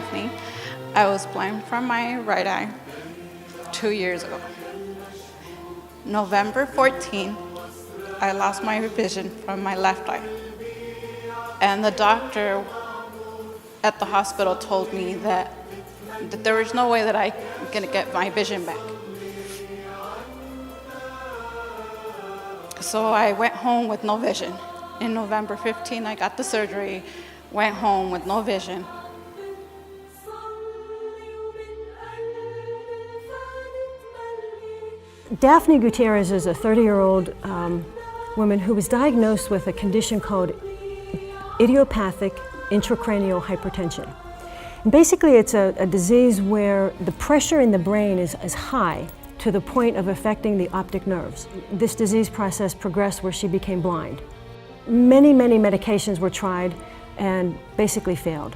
Daphne. I was blind from my right eye 2 years ago. November 14th, I lost my vision from my left eye. And the doctor at the hospital told me that there was no way that I'm going to get my vision back. So I went home with no vision. In November 15th, I got the surgery, went home with no vision. Daphne Gutierrez is a 30-year-old woman who was diagnosed with a condition called idiopathic intracranial hypertension. And basically, it's a disease where the pressure in the brain is high to the point of affecting the optic nerves. This disease process progressed where she became blind. Many medications were tried and basically failed.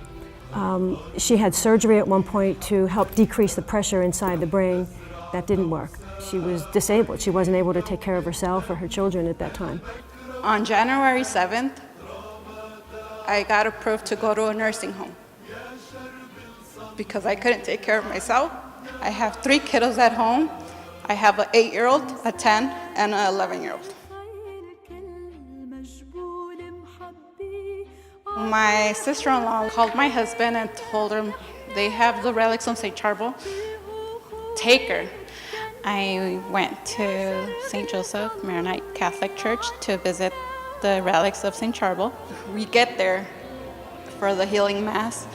She had surgery at one point to help decrease the pressure inside the brain. That didn't work. She was disabled. She wasn't able to take care of herself or her children at that time. On January 7th, I got approved to go to a nursing home because I couldn't take care of myself. I have 3 kiddos at home. I have an 8-year-old, a 10, and an 11-year-old. My sister-in-law called my husband and told him they have the relics of St. Charbel. Take her. I went to St. Joseph Maronite Catholic Church to visit the relics of St. Charbel. We get there for the healing mass.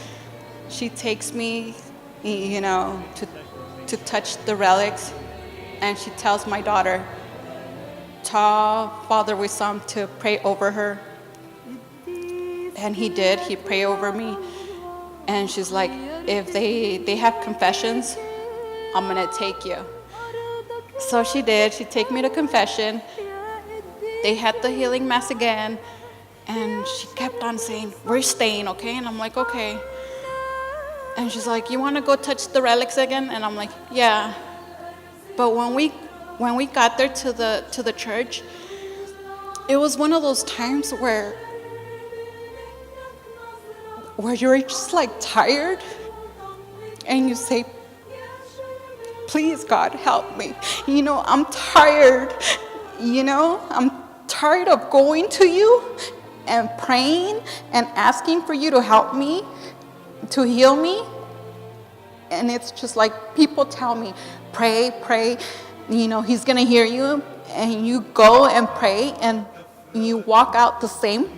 She takes me, to touch the relics, and she tells my daughter, tell Father Wissam to pray over her. And he did. He prayed over me. And she's like, if they have confessions, I'm going to take you. So she did. She took me to confession. They had the healing mass again. And she kept on saying, we're staying, okay? And I'm like, okay. And she's like, you want to go touch the relics again? And I'm like, yeah. But when we got there to the church, it was one of those times where you're just like tired and you say, please, God, help me. I'm tired. I'm tired of going to you and praying and asking for you to help me, to heal me. And it's just like people tell me, pray, he's going to hear you. And you go and pray and you walk out the same.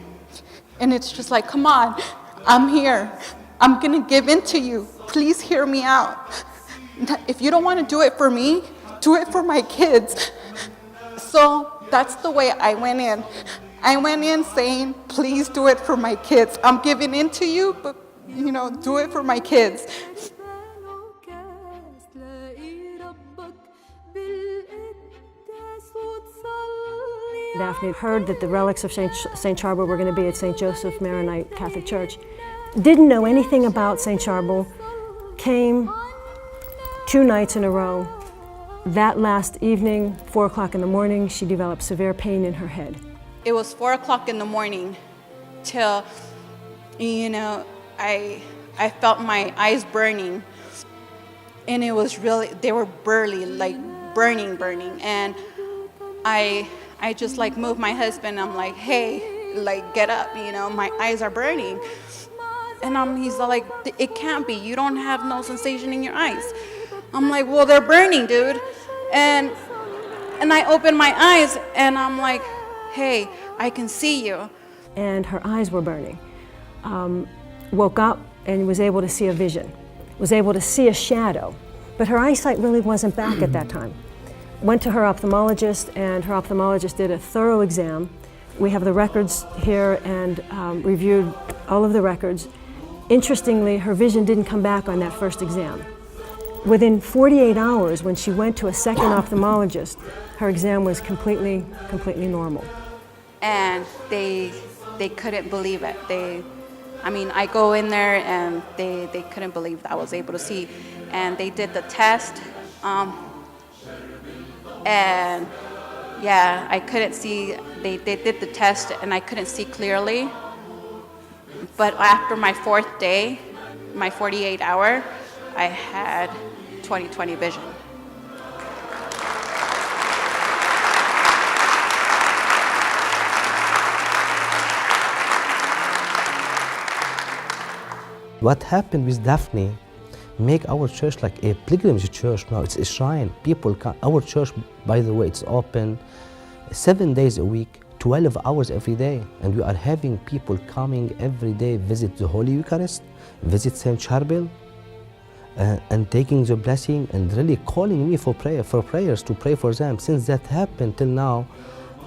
And it's just like, come on, I'm here. I'm going to give in to you. Please hear me out. If you don't want to do it for me, do it for my kids. So that's the way I went in. I went in saying, please do it for my kids. I'm giving in to you, but, do it for my kids. Daphne heard that the relics of St. Charbel were going to be at St. Joseph Maronite Catholic Church. Didn't know anything about St. Charbel, came 2 nights in a row. That last evening, 4 o'clock in the morning, she developed severe pain in her head. It was 4 o'clock in the morning till, I felt my eyes burning. And it was really, they were burning. And I just moved my husband. I'm like, hey, get up, my eyes are burning. And he's like, it can't be. You don't have no sensation in your eyes. I'm like, well, they're burning, dude. And I opened my eyes and I'm like, hey, I can see you. And her eyes were burning. Woke up and was able to see a vision, was able to see a shadow. But her eyesight really wasn't back at that time. Went to her ophthalmologist, and her ophthalmologist did a thorough exam. We have the records here and reviewed all of the records. Interestingly, her vision didn't come back on that first exam. Within 48 hours, when she went to a second ophthalmologist, her exam was completely normal. And they couldn't believe it. I go in there and they couldn't believe that I was able to see. And they did the test. And yeah, I couldn't see. They did the test and I couldn't see clearly. But after my 4th day, my 48-hour, I had 20/20 vision. What happened with Daphne make our church like a pilgrimage church now. It's a shrine. People come. Our church, by the way, it's open 7 days a week, 12 hours every day. And we are having people coming every day, visit the Holy Eucharist, visit St. Charbel, and taking the blessing and really calling me for prayers to pray for them. Since that happened till now,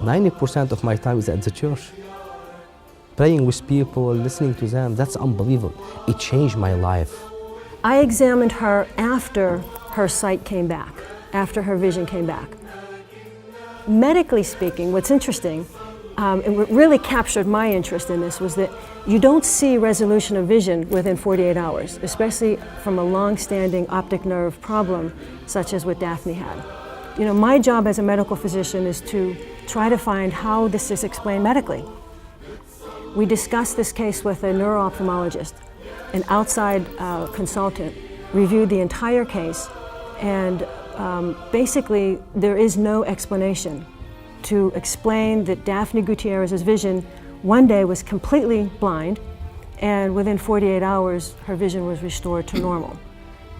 90% of my time is at the church. Praying with people, listening to them, that's unbelievable. It changed my life. I examined her after her sight came back, after her vision came back. Medically speaking, what's interesting, and what really captured my interest in this was that you don't see resolution of vision within 48 hours, especially from a long-standing optic nerve problem such as what Daphne had. You know, my job as a medical physician is to try to find how this is explained medically. We discussed this case with a neuro-ophthalmologist. An outside consultant reviewed the entire case, and basically there is no explanation to explain that Daphne Gutierrez's vision one day was completely blind, and within 48 hours her vision was restored to normal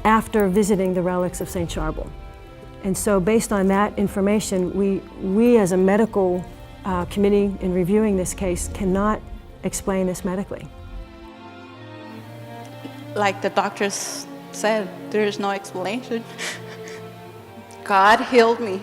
after visiting the relics of St. Charbel. And so based on that information, we as a medical committee in reviewing this case cannot explain this medically. Like the doctors said, there is no explanation. God healed me.